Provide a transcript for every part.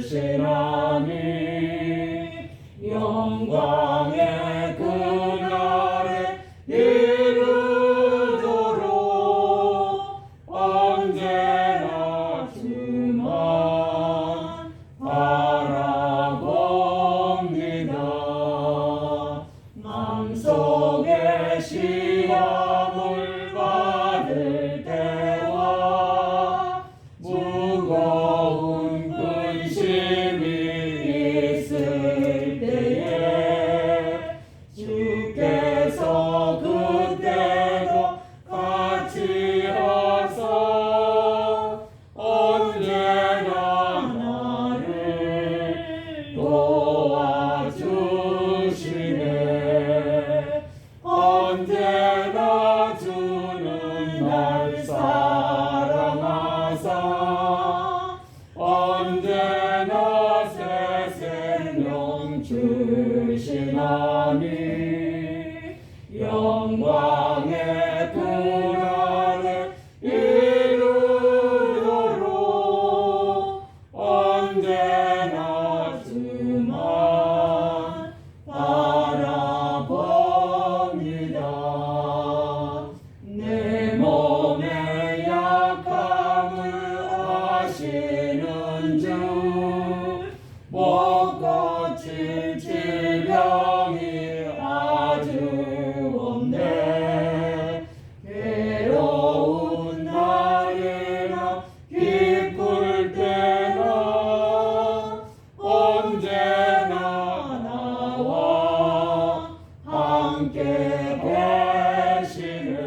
주시나니 영광의 그날에 이르도록 언제나 주만 바라봅니다. 맘속에 시험을 받을 때와 무거운 근심이 있을 때에 주께서 그때도 같이 하사 언제나 나를 도와주시네. 언제나 주는 날 사랑하사 언제나 새 생명 주시나니 영광의 그날에 이르도록 언제나 주만 바라봅니다. 내 몸의 약함을 아시는 주 못 고칠 질병이 아주 없네. 괴로운 날이나 기쁠 때나 언제나 나와 함께 계시네.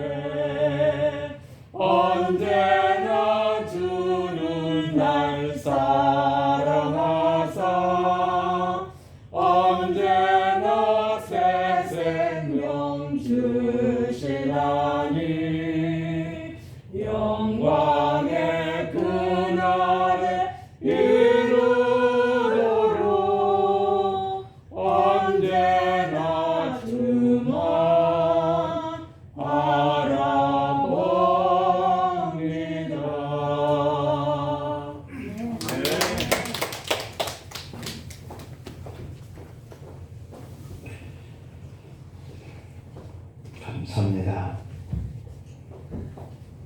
언제나 주는 날 사랑하사 언제나 새 생명 주시나니 영광의 그날에 이르도록 언제나 주만 바라봅니다. 감사합니다.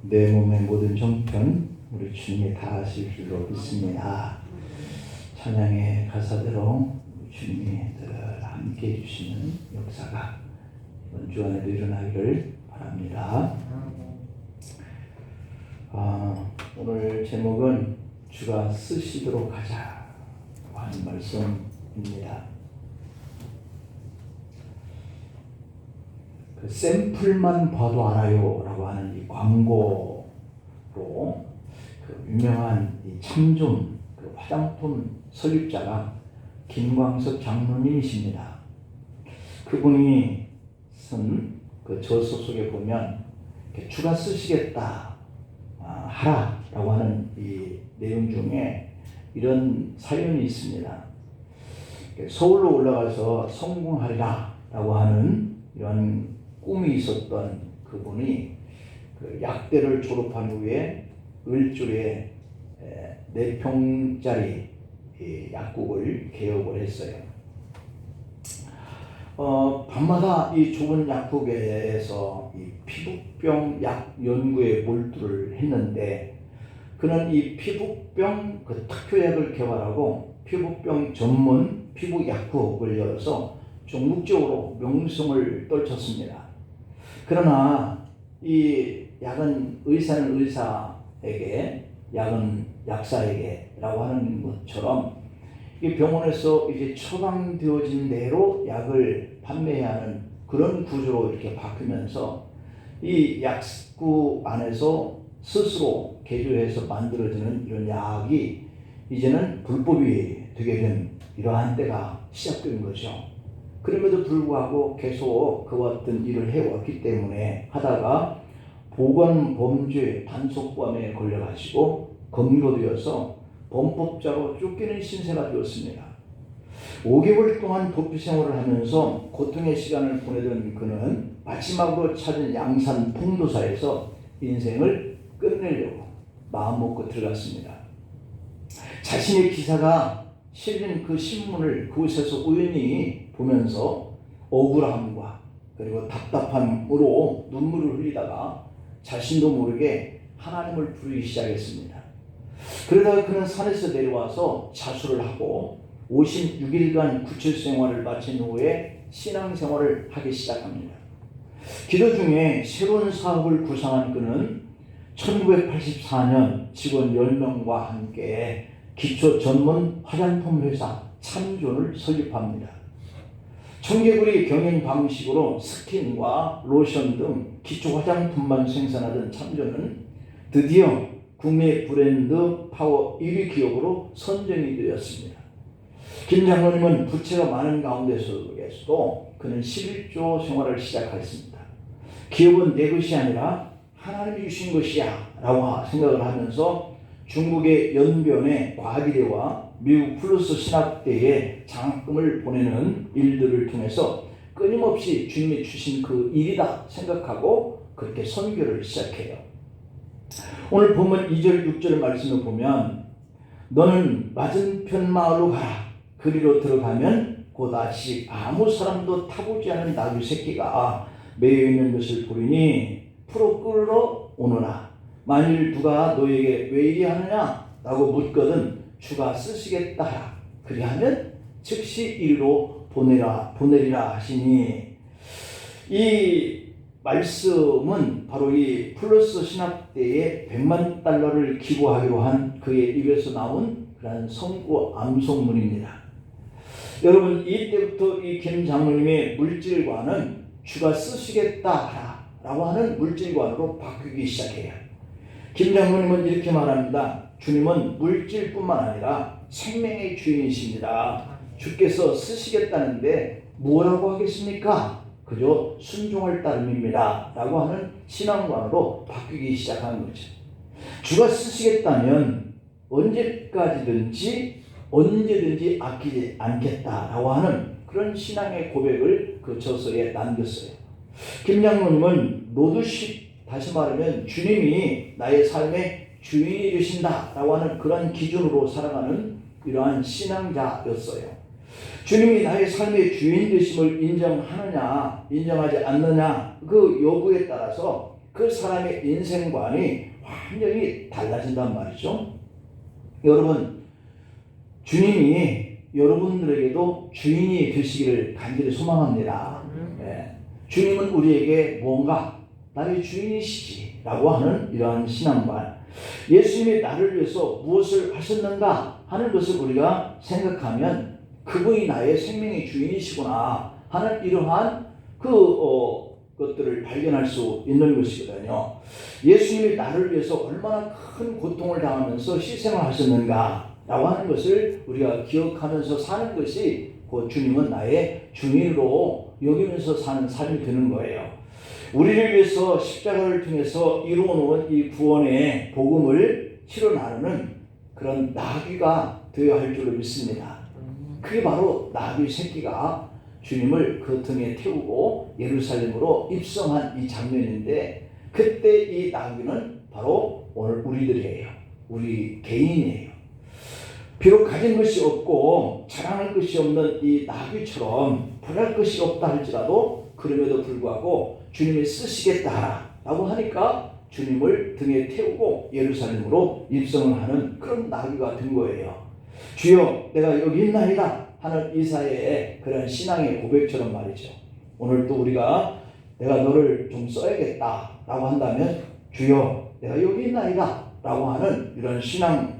내 몸의 모든 정편 우리 주님이 다 하실 줄로 믿습니다. 찬양의 가사대로 주님이 늘 함께 해주시는 역사가 이번 주 안에도 일어나기를 바랍니다. 오늘 제목은 주가 쓰시도록 하자 하는 말씀입니다. 그 샘플만 봐도 알아요 라고 하는 이 광고로 그 유명한 이 참좀 그 화장품 설립자가 김광석 장로님이십니다. 그분이 쓴 그 저서 속에 보면 주가 쓰시겠다 하라 라고 하는 이 내용 중에 이런 사연이 있습니다. 서울로 올라가서 성공하리라 라고 하는 이런 꿈이 있었던 그분이 그 약대를 졸업한 후에 을줄에 4평짜리 약국을 개업을 했어요. 밤마다 이 좁은 약국에서 이 피부병 약 연구에 몰두를 했는데 그는 이 피부병 그 특효약을 개발하고 피부병 전문 피부 약국을 열어서 전국적으로 명성을 떨쳤습니다. 그러나 이 약은 의사는 의사에게, 약은 약사에게라고 하는 것처럼 이 병원에서 이제 처방되어진 대로 약을 판매해야 하는 그런 구조로 이렇게 바뀌면서 이 약국 안에서 스스로 개조해서 만들어지는 이런 약이 이제는 불법이 되게 된 이러한 때가 시작된 거죠. 그럼에도 불구하고 계속 그와 같은 일을 해왔기 때문에 하다가 보건범죄 단속범에 걸려가지고 검거되어서 범법자로 쫓기는 신세가 되었습니다. 5개월 동안 도피 생활을 하면서 고통의 시간을 보내던 그는 마지막으로 찾은 양산 풍도사에서 인생을 끝내려고 마음먹고 들어갔습니다. 자신의 기사가 실린 그 신문을 그곳에서 우연히 보면서 억울함과 그리고 답답함으로 눈물을 흘리다가 자신도 모르게 하나님을 부르기 시작했습니다. 그러다가 그는 산에서 내려와서 자수를 하고 56일간 구출 생활을 마친 후에 신앙생활을 하기 시작합니다. 기도 중에 새로운 사업을 구상한 그는 1984년 직원 10명과 함께 기초 전문 화장품 회사 참존을 설립합니다. 청개구리 경영 방식으로 스킨과 로션 등 기초 화장품만 생산하던 참존은 드디어 국내 브랜드 파워 1위 기업으로 선정이 되었습니다. 김 장로님은 부채가 많은 가운데서도 그는 11조 생활을 시작했습니다. 기업은 내 것이 아니라 하나님이 주신 것이야 라고 생각을 하면서 중국의 연변의 과기대와 미국 플러스 신학대에 장학금을 보내는 일들을 통해서 끊임없이 주님이 주신 그 일이다 생각하고 그렇게 선교를 시작해요. 오늘 본문 2절 6절 말씀을 보면 너는 맞은편 마을로 가라. 그리로 들어가면 곧다시 아무 사람도 타보지 않은 나귀 새끼가 매여 있는 것을 보리니 풀어 끌어 오너라. 만일 누가 너에게 왜 이리 하느냐 라고 묻거든 주가 쓰시겠다 하라. 그리하면 즉시 이리로 보내리라 하시니, 이 말씀은 바로 이 플러스 신학 때에 100만 달러를 기부하기로 한 그의 입에서 나온 그런 선구 암송문입니다. 여러분, 이때부터 이 김 장로님의 물질관은 주가 쓰시겠다 하라 라고 하는 물질관으로 바뀌기 시작해요. 김 장로님은 이렇게 말합니다. 주님은 물질뿐만 아니라 생명의 주인이십니다. 주께서 쓰시겠다는데 뭐라고 하겠습니까? 그저 순종할 따름입니다 라고 하는 신앙관으로 바뀌기 시작한 거죠. 주가 쓰시겠다면 언제까지든지 언제든지 아끼지 않겠다라고 하는 그런 신앙의 고백을 그 저서에 남겼어요. 김 장로님은 노드십, 다시 말하면 주님이 나의 삶의 주인이 되신다라고 하는 그런 기준으로 살아가는 이러한 신앙자였어요. 주님이 나의 삶의 주인 되심을 인정하느냐 인정하지 않느냐 그 여부에 따라서 그 사람의 인생관이 완전히 달라진단 말이죠. 여러분, 주님이 여러분들에게도 주인이 되시기를 간절히 소망합니다. 네. 주님은 우리에게 뭔가 나의 주인이시지 라고 하는 이러한 신앙관, 예수님이 나를 위해서 무엇을 하셨는가 하는 것을 우리가 생각하면 그분이 나의 생명의 주인이시구나 하는 이러한 것들을 발견할 수 있는 것이거든요. 예수님이 나를 위해서 얼마나 큰 고통을 당하면서 희생을 하셨는가 라고 하는 것을 우리가 기억하면서 사는 것이 그 주님은 나의 주인으로 여기면서 사는 삶이 되는 거예요. 우리를 위해서 십자가를 통해서 이루어놓은 이 구원의 복음을 치러 나르는 그런 나귀가 되어야 할 줄로 믿습니다. 그게 바로 나귀 새끼가 주님을 그 등에 태우고 예루살렘으로 입성한 이 장면인데, 그때 이 나귀는 바로 오늘 우리들이에요. 우리 개인이에요. 비록 가진 것이 없고 자랑할 것이 없는 이 나귀처럼 보잘 것이 없다 할지라도 그럼에도 불구하고 주님이 쓰시겠다 라고 하니까 주님을 등에 태우고 예루살렘으로 입성을 하는 그런 나귀가 된 거예요. 주여 내가 여기 있나이다 하는 이사야의 그런 신앙의 고백처럼 말이죠. 오늘 또 우리가 내가 너를 좀 써야겠다 라고 한다면 주여 내가 여기 있나이다 라고 하는 이런 신앙관,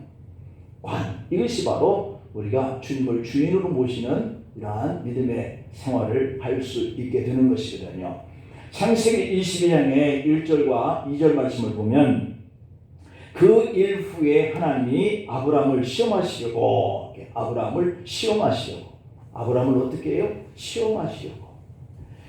이것이 바로 우리가 주님을 주인으로 모시는 이러한 믿음의 생활을 할 수 있게 되는 것이거든요. 창세기 22장의 1절과 2절 말씀을 보면 그 일 후에 하나님이 아브라함을 시험하시려고, 아브라함을 어떻게 해요? 시험하시려고.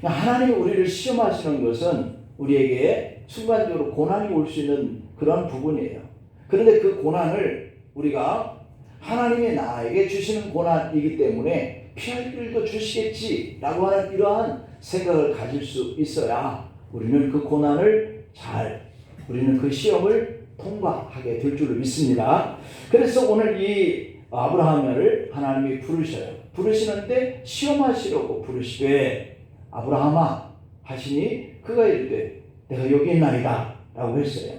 하나님이 우리를 시험하시는 것은 우리에게 순간적으로 고난이 올 수 있는 그런 부분이에요. 그런데 그 고난을 우리가 하나님이 나에게 주시는 고난이기 때문에 피할 길도 주시겠지라고 하는 이러한 생각을 가질 수 있어야 우리는 그 고난을 우리는 그 시험을 통과하게 될 줄로 믿습니다. 그래서 오늘 이 아브라함을 하나님이 부르셔요. 부르시는데 시험하시려고 부르시되 아브라함아 하시니 그가 이르되 내가 여기 있나이다 라고 했어요.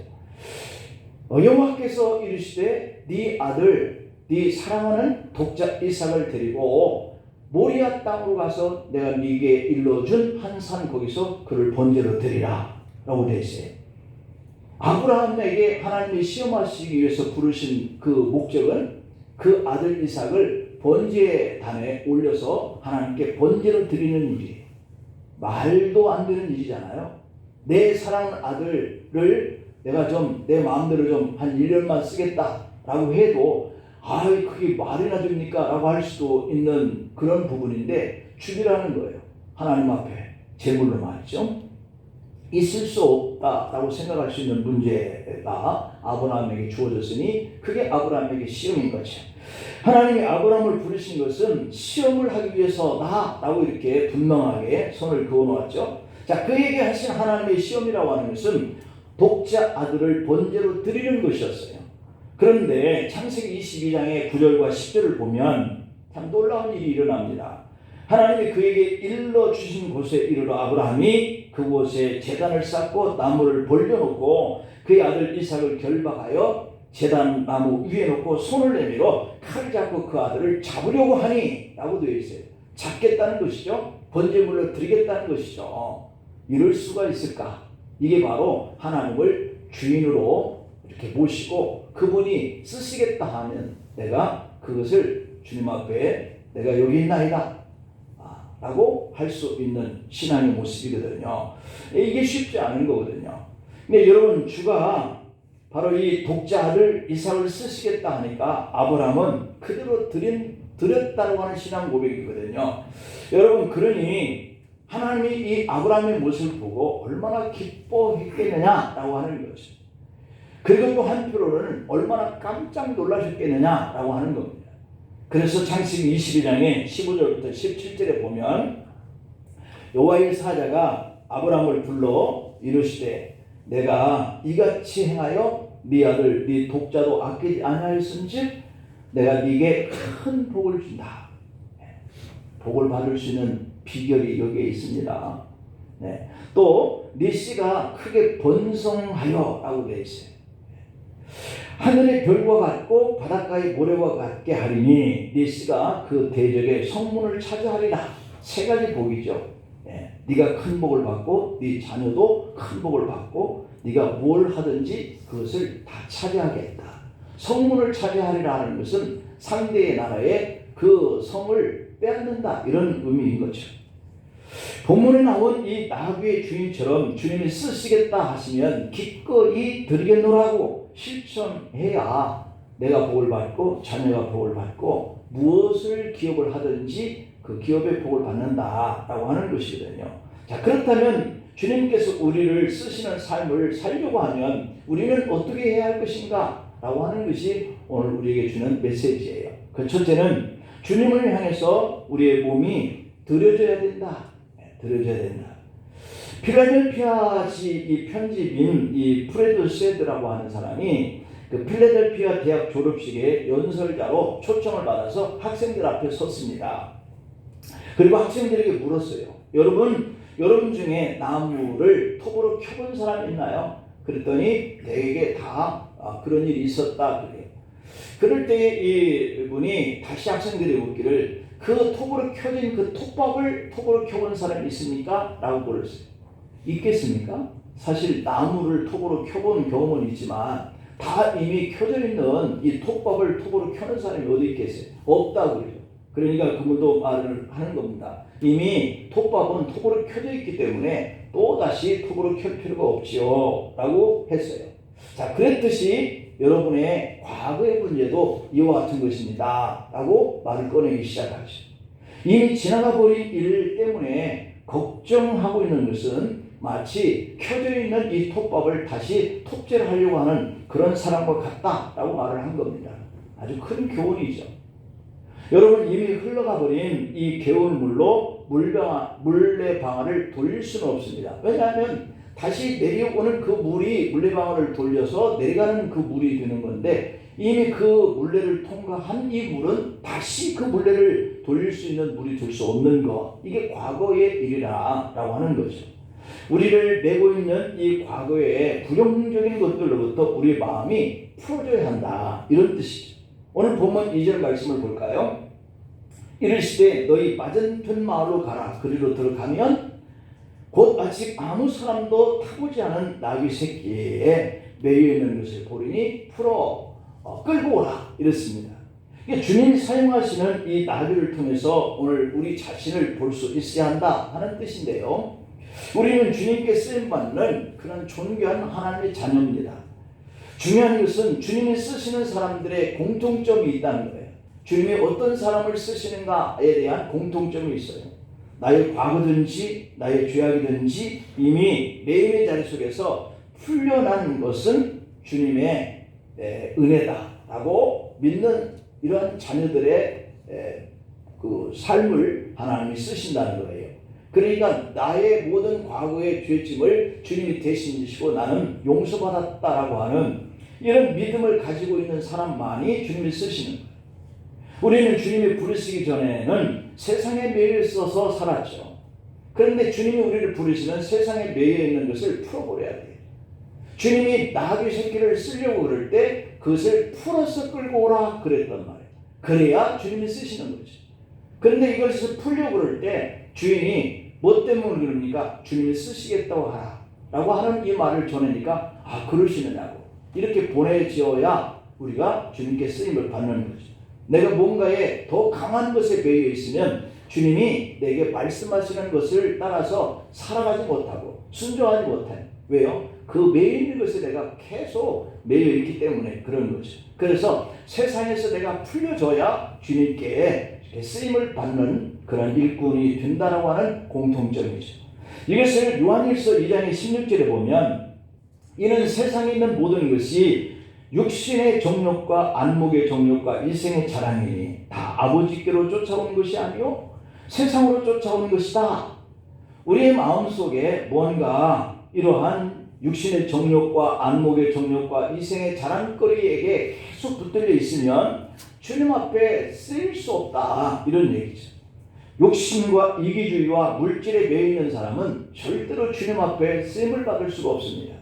여호와께서 이르시되 네 아들 네 사랑하는 독자 이삭을 데리고 모리아 땅으로 가서 내가 네게 일러준 한 산 거기서 그를 번제로 드리라 라고 되어 있어요. 아브라함에게 하나님이 시험하시기 위해서 부르신 그 목적은 그 아들 이삭을 번제단에 올려서 하나님께 번제로 드리는 일이에요. 말도 안 되는 일이잖아요. 내 사랑하는 아들을 내가 좀 내 마음대로 좀 한 1년만 쓰겠다라고 해도 그게 말이나 됩니까? 라고 할 수도 있는 그런 부분인데 주기라는 거예요. 하나님 앞에 제물로 말이죠. 있을 수 없다라고 생각할 수 있는 문제가 아브라함에게 주어졌으니 그게 아브라함에게 시험인 거죠. 하나님이 아브라함을 부르신 것은 시험을 하기 위해서다라고 이렇게 분명하게 손을 그어놓았죠. 자, 그에게 하신 하나님의 시험이라고 하는 것은 독자 아들을 번제로 드리는 것이었어요. 그런데 창세기 22장의 9절과 10절을 보면 참 놀라운 일이 일어납니다. 하나님이 그에게 일러주신 곳에 이르러 아브라함이 그곳에 제단을 쌓고 나무를 벌려놓고 그의 아들 이삭을 결박하여 제단 나무 위에 놓고 손을 내밀어 칼을 잡고 그 아들을 잡으려고 하니 라고 되어 있어요. 잡겠다는 것이죠. 번제물로 드리겠다는 것이죠. 이럴 수가 있을까? 이게 바로 하나님을 주인으로 이렇게 모시고 그분이 쓰시겠다 하면 내가 그것을 주님 앞에 내가 여기 있나이다 라고 할 수 있는 신앙의 모습이거든요. 이게 쉽지 않은 거거든요. 근데 여러분 주가 바로 이 독자 아들 이삭을 쓰시겠다 하니까 아브라함은 그대로 드렸다고 하는 신앙 고백이거든요. 여러분 그러니 하나님이 이 아브라함의 모습을 보고 얼마나 기뻐했겠느냐라고 하는 거죠. 그리고 또 한편으로는 얼마나 깜짝 놀라셨겠느냐라고 하는 겁니다. 그래서 창세기 22장의 15절부터 17절에 보면 여호와의 사자가 아브라함을 불러 이르시되 내가 이같이 행하여 네 아들 네 독자도 아끼지 아니하였은즉 내가 네게 큰 복을 준다. 복을 받을 수 있는 비결이 여기에 있습니다. 또 네 씨가 크게 번성하여 라고 되어 있어요. 하늘의 별과 같고 바닷가의 모래와 같게 하리니 네 씨가 그 대적의 성문을 차지하리라. 세 가지 복이죠. 네가 큰 복을 받고 네 자녀도 큰 복을 받고 네가 뭘 하든지 그것을 다 차지하겠다. 성문을 차지하리라 하는 것은 상대의 나라의 그 성을 빼앗는다 이런 의미인 거죠. 본문에 나온 이 나귀의 주인처럼 주님이 쓰시겠다 하시면 기꺼이 드리겠노라고 실천해야 내가 복을 받고 자녀가 복을 받고 무엇을 기업을 하든지 그 기업의 복을 받는다라고 하는 것이거든요. 자, 그렇다면 주님께서 우리를 쓰시는 삶을 살려고 하면 우리는 어떻게 해야 할 것인가 라고 하는 것이 오늘 우리에게 주는 메시지예요. 그 첫째는 주님을 향해서 우리의 몸이 드려져야 된다. 드려져야 된다. 필라델피아시 이 편집인 이 프레드 세드라고 하는 사람이 그 필라델피아 대학 졸업식에 연설자로 초청을 받아서 학생들 앞에 섰습니다. 그리고 학생들에게 물었어요. 여러분 중에 나무를 톱으로 켜본 사람 있나요? 그랬더니 대개 다 그런 일이 있었다 그래요. 그럴 때 이분이 다시 학생들이 묻기를 그 톱으로 켜진 그 톱밥을 톱으로 켜본 사람이 있습니까? 라고 물었어요. 있겠습니까? 사실 나무를 톱으로 켜본 경험은 있지만 다 이미 켜져 있는 이 톱밥을 톱으로 켜는 사람이 어디 있겠어요? 없다고 그래요. 그러니까 그분도 말을 하는 겁니다. 이미 톱밥은 톱으로 켜져 있기 때문에 또다시 톱으로 켤 필요가 없지요 라고 했어요. 자, 그랬듯이 여러분의 과거의 문제도 이와 같은 것입니다 라고 말을 꺼내기 시작하죠. 이미 지나가 버린 일 때문에 걱정하고 있는 것은 마치 켜져 있는 이 톱밥을 다시 톱질을 하려고 하는 그런 사람과 같다라고 말을 한 겁니다. 아주 큰 교훈이죠. 여러분 이미 흘러가 버린 이 개울물로 물레방아를 돌릴 수는 없습니다. 왜냐하면 다시 내려오는 그 물이 물레방아를 돌려서 내려가는 그 물이 되는 건데, 이미 그 물레를 통과한 이 물은 다시 그 물레를 돌릴 수 있는 물이 될 수 없는 것, 이게 과거의 일이라 라고 하는 거죠. 우리를 메고 있는 이 과거의 부정적인 것들로부터 우리의 마음이 풀어져야 한다, 이런 뜻이죠. 오늘 본문 2절 말씀을 볼까요? 이르시되 너희 맞은편 마을로 가라. 그리로 들어가면 곧 아직 아무 사람도 타보지 않은 나귀 새끼에 매여 있는 것을 보리니 풀어 끌고 오라, 이렇습니다. 주님이 사용하시는 이 나귀를 통해서 오늘 우리 자신을 볼 수 있어야 한다 하는 뜻인데요. 우리는 주님께 쓰임받는 그런 존귀한 하나님의 자녀입니다. 중요한 것은 주님이 쓰시는 사람들의 공통점이 있다는 거예요. 주님이 어떤 사람을 쓰시는가에 대한 공통점이 있어요. 나의 과거든지 나의 죄악이든지 이미 매일의 자리 속에서 풀려난 것은 주님의 은혜다라고 믿는 이러한 자녀들의 그 삶을 하나님이 쓰신다는 거예요. 그러니까 나의 모든 과거의 죄짐을 주님이 대신 지시고 나는 용서받았다라고 하는 이런 믿음을 가지고 있는 사람만이 주님이 쓰시는 거예요. 우리는 주님이 부르시기 전에는 세상에 매여 있어서 살았죠. 그런데 주님이 우리를 부르시는 세상에 매여 있는 것을 풀어버려야 돼요. 주님이 나귀 새끼를 쓰려고 그럴 때 그것을 풀어서 끌고 오라 그랬단 말이에요. 그래야 주님이 쓰시는 거죠. 그런데 이것을 풀려고 그럴 때 주인이 뭐 때문에 그럽니까? 주님이 쓰시겠다고 하라 라고 하는 이 말을 전하니까 그러시느냐고 이렇게 보내지어야 우리가 주님께 쓰임을 받는 거죠. 내가 뭔가에 더 강한 것에 매여 있으면 주님이 내게 말씀하시는 것을 따라서 살아가지 못하고 순종하지 못해요. 왜요? 그 매여 있는 것에 내가 계속 매여 있기 때문에 그런 거죠. 그래서 세상에서 내가 풀려져야 주님께 쓰임을 받는 그런 일꾼이 된다라고 하는 공통점이죠. 이것을 요한일서 2장의 16절에 보면 이는 세상에 있는 모든 것이 육신의 정욕과 안목의 정욕과 일생의 자랑이니 다 아버지께로 쫓아오는 것이 아니요 세상으로 쫓아오는 것이다. 우리의 마음속에 뭔가 이러한 육신의 정욕과 안목의 정욕과 이생의 자랑거리에게 계속 붙들려 있으면 주님 앞에 쓰일 수 없다, 이런 얘기죠. 욕심과 이기주의와 물질에 매여 있는 사람은 절대로 주님 앞에 쓰임을 받을 수가 없습니다.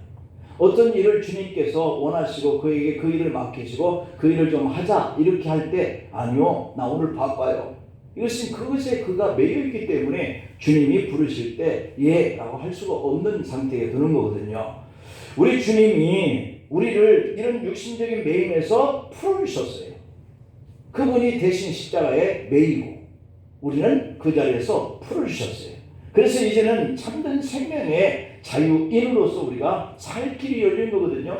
어떤 일을 주님께서 원하시고 그에게 그 일을 맡기시고 그 일을 좀 하자 이렇게 할 때 아니요 나 오늘 바빠요. 이것은 그것에 그가 매여 있기 때문에 주님이 부르실 때 예 라고 할 수가 없는 상태에 드는 거거든요. 우리 주님이 우리를 이런 육신적인 매임에서 풀어주셨어요. 그분이 대신 십자가에 매이고 우리는 그 자리에서 풀어주셨어요. 그래서 이제는 참된 생명의 자유인으로서 우리가 살 길이 열린 거거든요.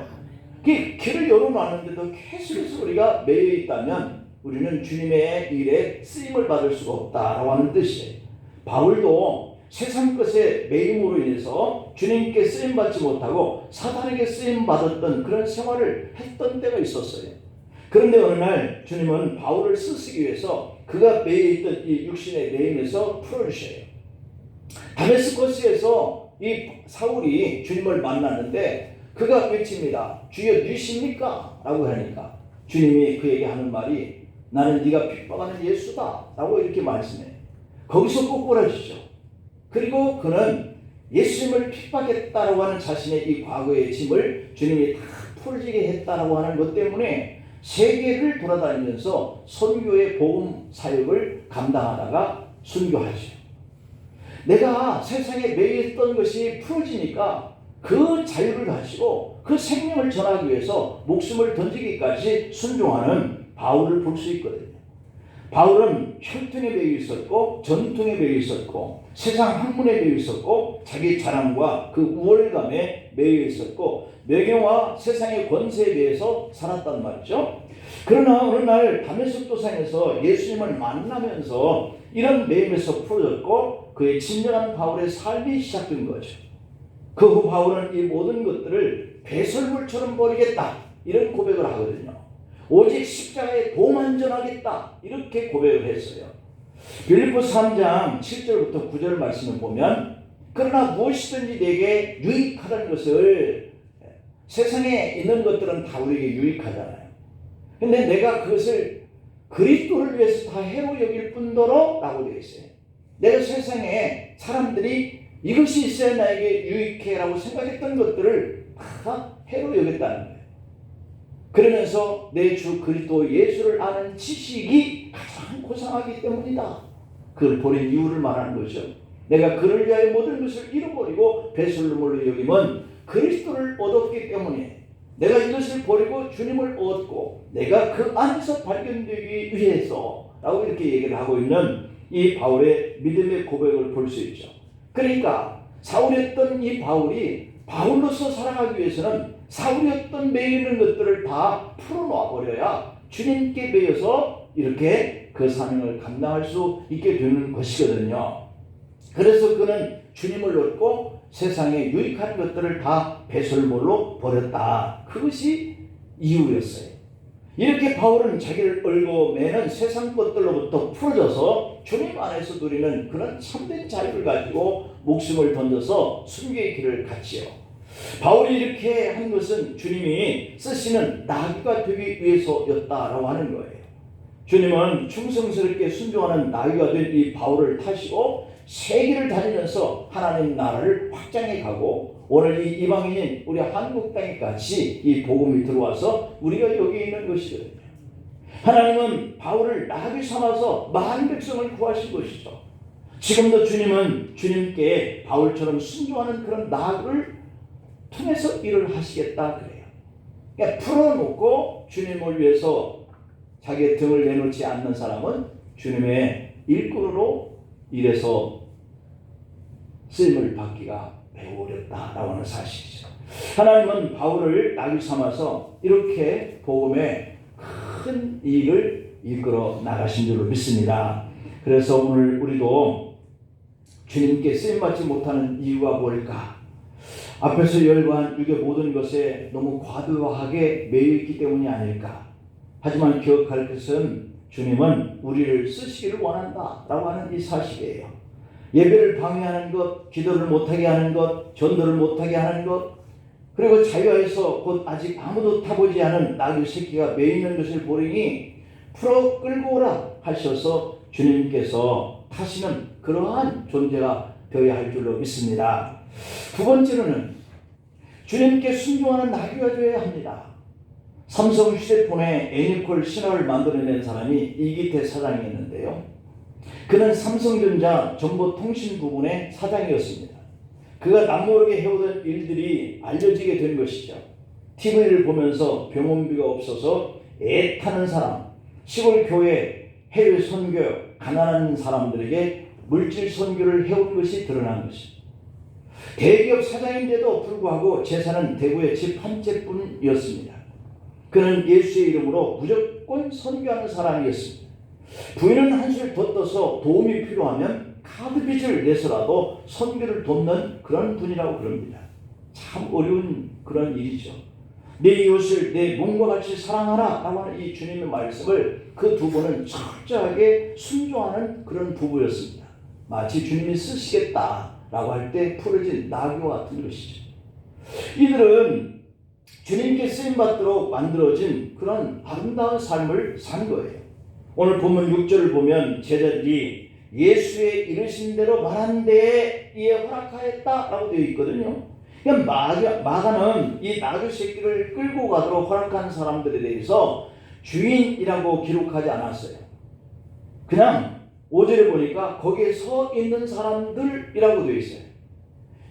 그 길을 열어놨는데도 계속해서 우리가 매여 있다면 우리는 주님의 일에 쓰임을 받을 수가 없다라고 하는 뜻이에요. 바울도 세상 것의 매임으로 인해서 주님께 쓰임받지 못하고 사단에게 쓰임받았던 그런 생활을 했던 때가 있었어요. 그런데 어느 날 주님은 바울을 쓰시기 위해서 그가 매여있던 이 육신의 매임에서 풀어주셔요. 다메스코스에서 이 사울이 주님을 만났는데 그가 외칩니다. 주여 누구십니까? 라고 하니까 주님이 그에게 하는 말이 나는 네가 핍박하는 예수다 라고 이렇게 말씀해요. 거기서 꼬꾸라지죠. 그리고 그는 예수님을 핍박했다라고 하는 자신의 이 과거의 짐을 주님이 다 풀어지게 했다라고 하는 것 때문에 세계를 돌아다니면서 선교의 복음 사역을 감당하다가 순교하죠. 내가 세상에 매였던 것이 풀어지니까 그 자유를 가지고 그 생명을 전하기 위해서 목숨을 던지기까지 순종하는 바울을 볼 수 있거든요. 바울은 혈통에 매여 있었고 전통에 매여 있었고 세상 학문에 매여 있었고 자기 자랑과 그 우월감에 매여 있었고 명예와 세상의 권세에 대해서 살았단 말이죠. 그러나 어느 날 다메섹 도상에서 예수님을 만나면서 이런 매임에서 풀어졌고 그의 진정한 바울의 삶이 시작된 거죠. 그 후 바울은 이 모든 것들을 배설물처럼 버리겠다 이런 고백을 하거든요. 오직 십자가에 도만전하겠다 이렇게 고백을 했어요. 빌립보 3장 7절부터 9절 말씀을 보면 그러나 무엇이든지 내게 유익하다는 것을, 세상에 있는 것들은 다 우리에게 유익하잖아요. 근데 내가 그것을 그리스도를 위해서 다 해로 여길 뿐더러 라고 되어 있어요. 내가 세상에 사람들이 이것이 있어야 나에게 유익해 라고 생각했던 것들을 다 해로 여겼다는 거예요. 그러면서 내 주 그리스도 예수를 아는 지식이 가장 고상하기 때문이다. 그걸 버린 이유를 말하는 거죠. 내가 그를 위하여 모든 것을 잃어버리고 배설물로 여기면 그리스도를 얻었기 때문에 내가 이것을 버리고 주님을 얻고 내가 그 안에서 발견되기 위해서 라고 이렇게 얘기를 하고 있는 이 바울의 믿음의 고백을 볼 수 있죠. 그러니까 사울이었던 이 바울이 바울로서 살아가기 위해서는 사울이었던 매이는 것들을 다 풀어놓아 버려야 주님께 매여서 이렇게 그 사명을 감당할 수 있게 되는 것이거든요. 그래서 그는 주님을 얻고 세상에 유익한 것들을 다 배설물로 버렸다. 그것이 이유였어요. 이렇게 바울은 자기를 얼고 매는 세상 것들로부터 풀어져서 주님 안에서 누리는 그런 참된 자유를 가지고 목숨을 던져서 순교의 길을 갔지요. 바울이 이렇게 한 것은 주님이 쓰시는 나귀가 되기 위해서였다라고 하는 거예요. 주님은 충성스럽게 순종하는 나귀가 된 이 바울을 타시고 세계를 다니면서 하나님 나라를 확장해 가고 오늘 이 이방인인 우리 한국 땅에 같이 이 복음이 들어와서 우리가 여기 있는 것이거든요. 하나님은 바울을 나귀 삼아서 많은 백성을 구하신 것이죠. 지금도 주님은 주님께 바울처럼 순종하는 그런 나귀를 통해서 일을 하시겠다 그래요. 그러니까 풀어놓고 주님을 위해서 자기의 등을 내놓지 않는 사람은 주님의 일꾼으로 일해서 쓰임을 받기가 매우 어렵다라고 하는 사실이죠. 하나님은 바울을 나귀 삼아서 이렇게 복음의 큰 일을 이끌어 나가신 줄로 믿습니다. 그래서 오늘 우리도 주님께 쓰임받지 못하는 이유가 뭘까? 앞에서 열거한 육의 모든 것에 너무 과도하게 매여있기 때문이 아닐까? 하지만 기억할 것은 주님은 우리를 쓰시기를 원한다라고 하는 이 사실이에요. 예배를 방해하는 것, 기도를 못하게 하는 것, 전도를 못하게 하는 것, 그리고 자유하여서 곧 아직 아무도 타보지 않은 나귀 새끼가 매이는 것을 보리니 풀어 끌고 오라 하셔서 주님께서 타시는 그러한 존재가 되어야 할 줄로 믿습니다. 두 번째로는 주님께 순종하는 나귀가 되어야 합니다. 삼성 휴대폰에 애니콜 신화를 만들어낸 사람이 이기태 사장이었는데요. 그는 삼성전자 정보통신 부분의 사장이었습니다. 그가 남모르게 해오던 일들이 알려지게 된 것이죠. TV를 보면서 병원비가 없어서 애타는 사람, 시골 교회, 해외 선교, 가난한 사람들에게 물질 선교를 해온 것이 드러난 것입니다. 대기업 사장인데도 불구하고 재산은 대구의 집 한 채뿐이었습니다. 그는 예수의 이름으로 무조건 선교하는 사람이었습니다. 부인은 한술 더 떠서 도움이 필요하면 카드빚을 내서라도 선교를 돕는 그런 분이라고 그럽니다. 참 어려운 그런 일이죠. 내 이웃을 내 몸과 같이 사랑하라 라고 하는 이 주님의 말씀을 그 두 분은 철저하게 순종하는 그런 부부였습니다. 마치 주님이 쓰시겠다라고 할 때 풀어진 나귀와 같은 것이죠. 이들은 주님께 쓰임받도록 만들어진 그런 아름다운 삶을 산 거예요. 오늘 본문 6절을 보면 제자들이 예수의 이르신 대로 말한 데에 이에 허락하였다라고 되어 있거든요. 그러니까 마가는 이 나귀 새끼를 끌고 가도록 허락한 사람들에 대해서 주인이라고 기록하지 않았어요. 그냥 5절에 보니까 거기에 서 있는 사람들이라고 되어 있어요.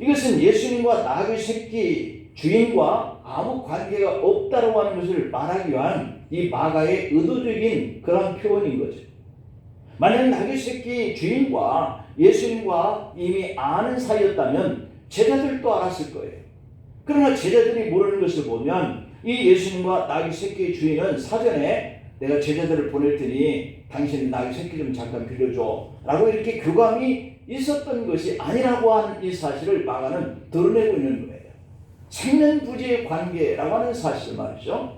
이것은 예수님과 나귀 새끼 주인과 아무 관계가 없다고 하는 것을 말하기 위한 이 마가의 의도적인 그런 표현인 거죠. 만약 나귀 새끼 주인과 예수님과 이미 아는 사이였다면 제자들도 알았을 거예요. 그러나 제자들이 모르는 것을 보면 이 예수님과 나귀 새끼 주인은 사전에 내가 제자들을 보낼 테니 당신 나귀 새끼 좀 잠깐 빌려줘 라고 이렇게 교감이 있었던 것이 아니라고 하는 이 사실을 마가는 드러내고 있는 거예요. 생년부지의 관계라고 하는 사실 말이죠.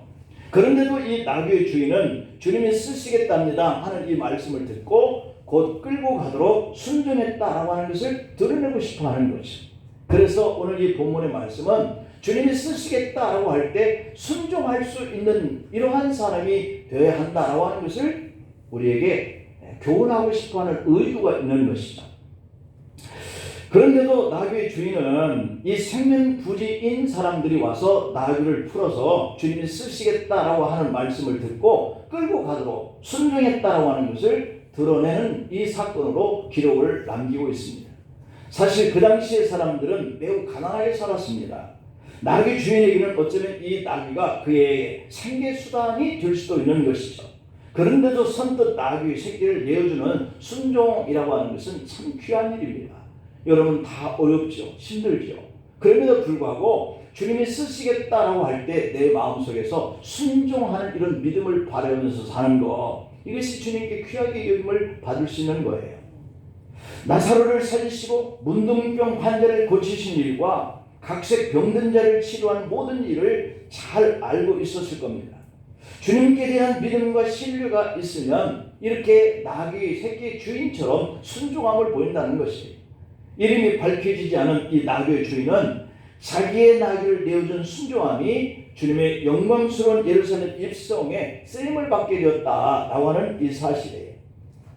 그런데도 이 나귀의 주인은 주님이 쓰시겠답니다 하는 이 말씀을 듣고 곧 끌고 가도록 순종했다라고 하는 것을 드러내고 싶어 하는 거죠. 그래서 오늘 이 본문의 말씀은 주님이 쓰시겠다라고 할 때 순종할 수 있는 이러한 사람이 되어야 한다라고 하는 것을 우리에게 교훈하고 싶어 하는 의도가 있는 것이죠. 그런데도 나귀의 주인은 이 생명부지인 사람들이 와서 나귀를 풀어서 주님이 쓰시겠다라고 하는 말씀을 듣고 끌고 가도록 순종했다라고 하는 것을 드러내는 이 사건으로 기록을 남기고 있습니다. 사실 그 당시의 사람들은 매우 가난하게 살았습니다. 나귀 주인에게는 어쩌면 이 나귀가 그의 생계수단이 될 수도 있는 것이죠. 그런데도 선뜻 나귀의 새끼를 내어주는 순종이라고 하는 것은 참 귀한 일입니다. 여러분 다 어렵죠. 힘들죠. 그럼에도 불구하고 주님이 쓰시겠다라고 할 때 내 마음속에서 순종하는 이런 믿음을 바라면서 사는 것, 이것이 주님께 귀하게 여김을 받을 수 있는 거예요. 나사로를 살리시고 문둥병 환자를 고치신 일과 각색 병든 자를 치료한 모든 일을 잘 알고 있었을 겁니다. 주님께 대한 믿음과 신뢰가 있으면 이렇게 나귀 새끼 주인처럼 순종함을 보인다는 것이에요. 이름이 밝혀지지 않은 이 나귀의 주인은 자기의 나귀를 내어준 순종함이 주님의 영광스러운 예루살렘 입성에 쓰임을 받게 되었다라고 하는 이 사실이에요.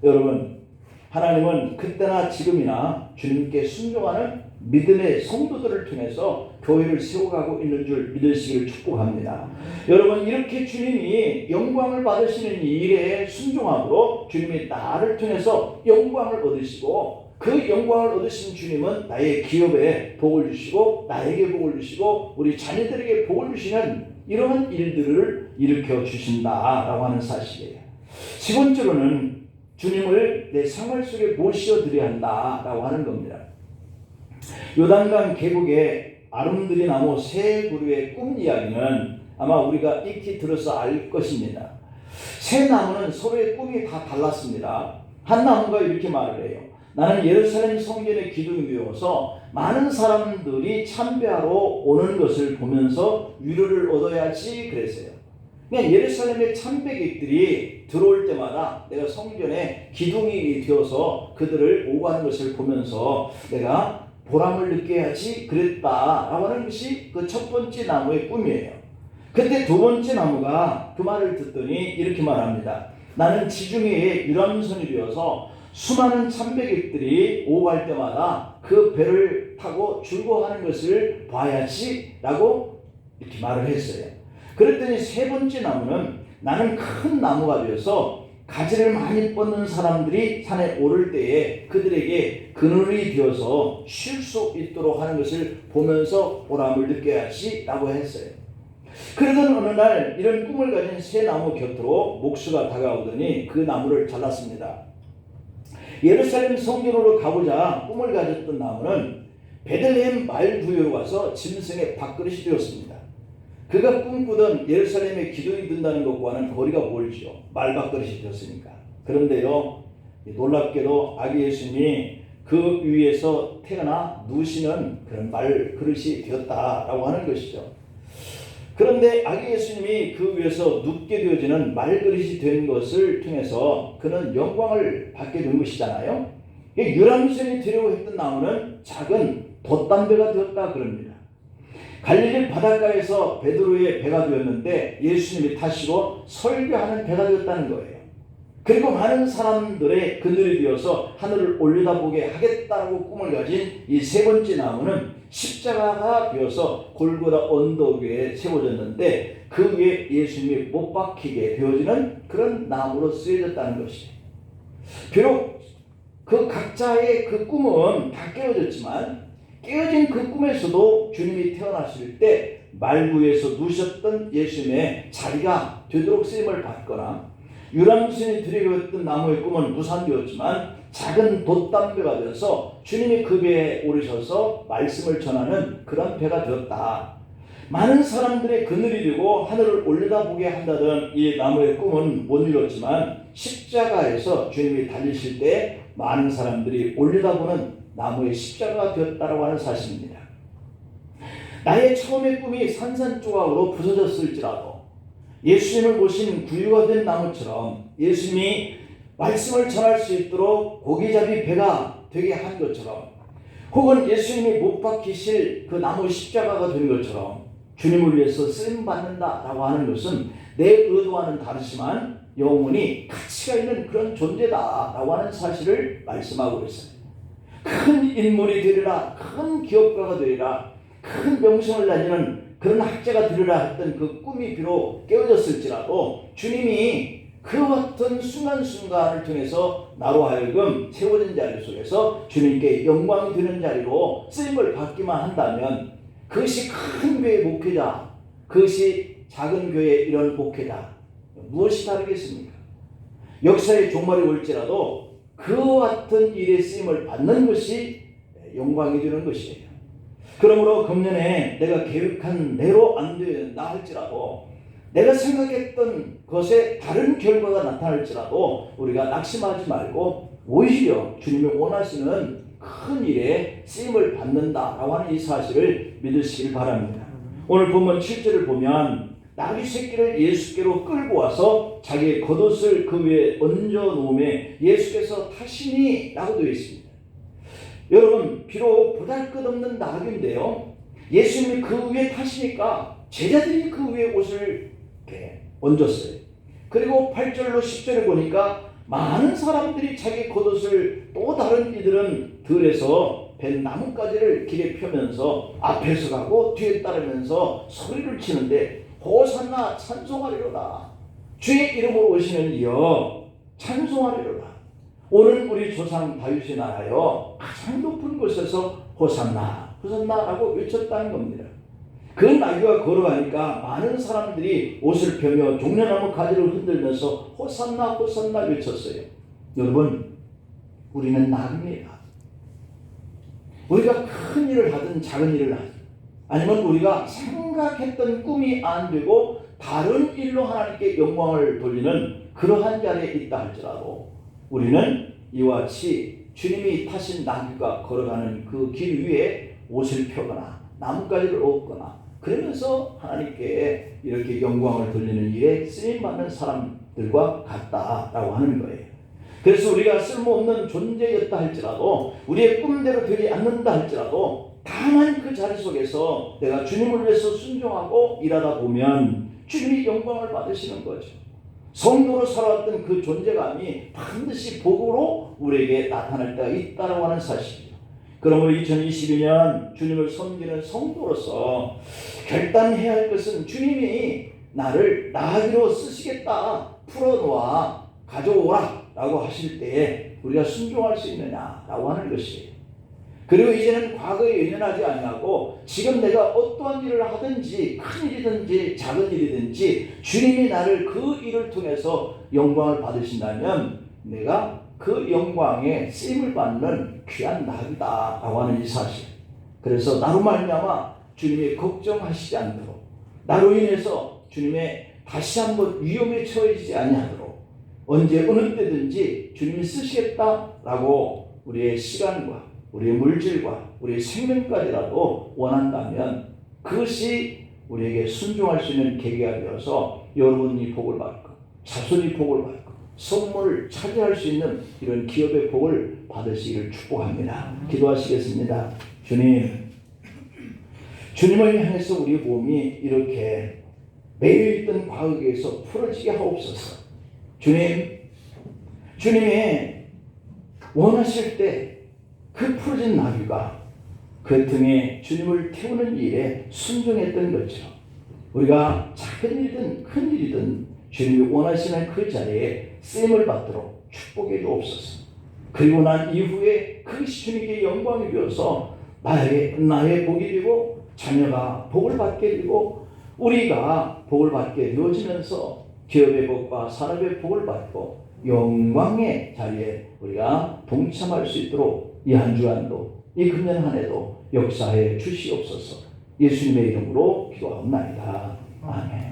여러분, 하나님은 그때나 지금이나 주님께 순종하는 믿음의 성도들을 통해서 교회를 세워가고 있는 줄 믿으시기를 축복합니다. 여러분, 이렇게 주님이 영광을 받으시는 이 일에 순종함으로 주님이 나를 통해서 영광을 얻으시고, 그 영광을 얻으신 주님은 나의 기업에 복을 주시고 나에게 복을 주시고 우리 자녀들에게 복을 주시는 이러한 일들을 일으켜 주신다라고 하는 사실이에요. 세 번째로는 주님을 내 생활 속에 모셔드려야 한다라고 하는 겁니다. 요단강 계곡의 아름드리 나무 세 그루의 꿈 이야기는 아마 우리가 익히 들어서 알 것입니다. 세 나무는 서로의 꿈이 다 달랐습니다. 한 나무가 이렇게 말을 해요. 나는 예루살렘 성전의 기둥이 되어서 많은 사람들이 참배하러 오는 것을 보면서 위로를 얻어야지 그랬어요. 그냥 예루살렘의 참배객들이 들어올 때마다 내가 성전의 기둥이 되어서 그들을 오고 하는 것을 보면서 내가 보람을 느껴야지 그랬다라고 하는 것이 그 첫 번째 나무의 꿈이에요. 그때 두 번째 나무가 그 말을 듣더니 이렇게 말합니다. 나는 지중해의 유람선이 되어서 수많은 참배객들이 오고 갈 때마다 그 배를 타고 출고하는 것을 봐야지 라고 이렇게 말을 했어요. 그랬더니 세 번째 나무는 나는 큰 나무가 되어서 가지를 많이 뻗는 사람들이 산에 오를 때에 그들에게 그늘이 되어서 쉴 수 있도록 하는 것을 보면서 보람을 느껴야지 라고 했어요. 그러던 어느 날 이런 꿈을 가진 새 나무 곁으로 목수가 다가오더니 그 나무를 잘랐습니다. 예루살렘 성전으로 가보자 꿈을 가졌던 나무는 베들레헴 말구유로 와서 짐승의 밥그릇이 되었습니다. 그가 꿈꾸던 예루살렘의 기둥이 든다는 것과는 거리가 멀죠. 말밥그릇이 되었으니까. 그런데요, 놀랍게도 아기 예수님이 그 위에서 태어나 누시는 그런 말그릇이 되었다라고 하는 것이죠. 그런데 아기 예수님이 그 위에서 눕게 되어지는 말그릇이 된 것을 통해서 그는 영광을 받게 된 것이잖아요. 유람선이 되려고 했던 나무는 작은 돛담배가 되었다 그럽니다. 갈릴리 바닷가에서 베드로의 배가 되었는데 예수님이 타시고 설교하는 배가 되었다는 거예요. 그리고 많은 사람들의 그늘이 되어서 하늘을 올려다보게 하겠다라고 꿈을 가진 이 세 번째 나무는 십자가가 되어서 골고다 언덕 위에 세워졌는데 그 위에 예수님이 못 박히게 되어지는 그런 나무로 쓰여졌다는 것이에요. 비록 그 각자의 그 꿈은 다 깨어졌지만 깨어진 그 꿈에서도 주님이 태어나실 때 말구에서 누셨던 예수님의 자리가 되도록 쓰임을 받거나 유람선이 들여왔던 나무의 꿈은 무산되었지만 작은 돛담배가 되어서 주님이 그 배에 오르셔서 말씀을 전하는 그런 배가 되었다. 많은 사람들의 그늘이 되고 하늘을 올려다보게 한다던 이 나무의 꿈은 못 이뤘지만 십자가에서 주님이 달리실 때 많은 사람들이 올려다보는 나무의 십자가가 되었다고 하는 사실입니다. 나의 처음의 꿈이 산산조각으로 부서졌을지라도 예수님을 모신 구유가 된 나무처럼 예수님이 말씀을 전할 수 있도록 고기잡이 배가 되게 한 것처럼, 혹은 예수님이 못 박히실 그 나무 십자가가 된 것처럼 주님을 위해서 쓰임받는다라고 하는 것은 내 의도와는 다르지만 영원히 가치가 있는 그런 존재다라고 하는 사실을 말씀하고 있어요. 큰 인물이 되리라, 큰 기업가가 되리라, 큰 명성을 다니는 그런 학자가 되리라 했던 그 꿈이 비록 깨어졌을지라도 주님이 그 어떤 순간순간을 통해서 나로 하여금 세워진 자리 속에서 주님께 영광이 되는 자리로 쓰임을 받기만 한다면, 그것이 큰 교회 목회자, 그것이 작은 교회 이런 목회자, 무엇이 다르겠습니까? 역사의 종말이 올지라도 그 같은 일에 쓰임을 받는 것이 영광이 되는 것이에요. 그러므로 금년에 내가 계획한 대로 안 된다 할지라도, 내가 생각했던 것에 다른 결과가 나타날지라도 우리가 낙심하지 말고 오히려 주님이 원하시는 큰 일에 쓰임을 받는다라고 하는 이 사실을 믿으시길 바랍니다. 오늘 본문 7절을 보면 나귀 새끼를 예수께로 끌고 와서 자기의 겉옷을 그 위에 얹어 놓음에 예수께서 타시니 라고 되어 있습니다. 여러분, 비록 보잘것없는 나귀인데요, 예수님이 그 위에 타시니까 제자들이 그 위에 옷을 이렇게 얹었어요. 그리고 8절로 10절에 보니까 많은 사람들이 자기 겉옷을 또 다른 이들은 들에서 벤 나뭇가지를 길에 펴면서 앞에서 가고 뒤에 따르면서 소리를 치는데 호산나 찬송하리로다. 주의 이름으로 오시는 이여 찬송하리로다. 오늘 우리 조상 다윗의 나라여 가장 높은 곳에서 호산나 호산나라고 외쳤다는 겁니다. 그 나귀가 걸어가니까 많은 사람들이 옷을 펴며 종려나무 가지를 흔들면서 호산나 호산나 외쳤어요. 여러분, 우리는 나귀입니다. 우리가 큰 일을 하든 작은 일을 하든, 아니면 우리가 생각했던 꿈이 안 되고 다른 일로 하나님께 영광을 돌리는 그러한 자리에 있다 할지라도 우리는 이와 같이 주님이 타신 나귀가 걸어가는 그 길 위에 옷을 펴거나 나뭇가지를 얹거나 그러면서 하나님께 이렇게 영광을 돌리는 일에 쓰임받는 사람들과 같다라고 하는 거예요. 그래서 우리가 쓸모없는 존재였다 할지라도, 우리의 꿈대로 되지 않는다 할지라도 다만 그 자리 속에서 내가 주님을 위해서 순종하고 일하다 보면 주님이 영광을 받으시는 거죠. 성도로 살아왔던 그 존재감이 반드시 복으로 우리에게 나타날 때가 있다고 하는 사실이죠. 그러므로 2022년 주님을 섬기는 성도로서 결단해야 할 것은, 주님이 나를 나귀로 쓰시겠다, 풀어놓아 가져오라 라고 하실 때에 우리가 순종할 수 있느냐라고 하는 것이에요. 그리고 이제는 과거에 연연하지 아니하고 지금 내가 어떠한 일을 하든지, 큰 일이든지 작은 일이든지 주님이 나를 그 일을 통해서 영광을 받으신다면 내가 그 영광에 쓰임을 받는 귀한 나귀다라고 하는 이 사실. 그래서 나로 말미암아 주님이 걱정하시지 않도록, 나로 인해서 주님의 다시 한번 위험에 처해지지 아니하도록 언제 어느 때든지 주님이 쓰시겠다라고 우리의 시간과 우리의 물질과 우리의 생명까지라도 원한다면 그것이 우리에게 순종할 수 있는 계기가 되어서 여러분이 복을 받고 자손이 복을 받고 선물을 차지할 수 있는 이런 기업의 복을 받으시기를 축복합니다. 기도하시겠습니다. 주님을 향해서 우리 몸이 이렇게 매여있던 과거에서 풀어지게 하옵소서. 주님이 원하실 때 그 풀어진 나귀가 그 등에 주님을 태우는 일에 순종했던 것처럼 우리가 작은 일이든 큰 일이든 주님이 원하시는 그 자리에 쓰임을 받도록 축복해 주옵소서. 그리고 난 이후에 그것이 주님께 영광이 되어서 나의 복이 되고 자녀가 복을 받게 되고 우리가 복을 받게 되어지면서 기업의 복과 산업의 복을 받고 영광의 자리에 우리가 동참할 수 있도록 이 한 주간도, 이 금년 한 해도 역사해 주시옵소서. 예수님의 이름으로 기도하옵나이다. 아멘.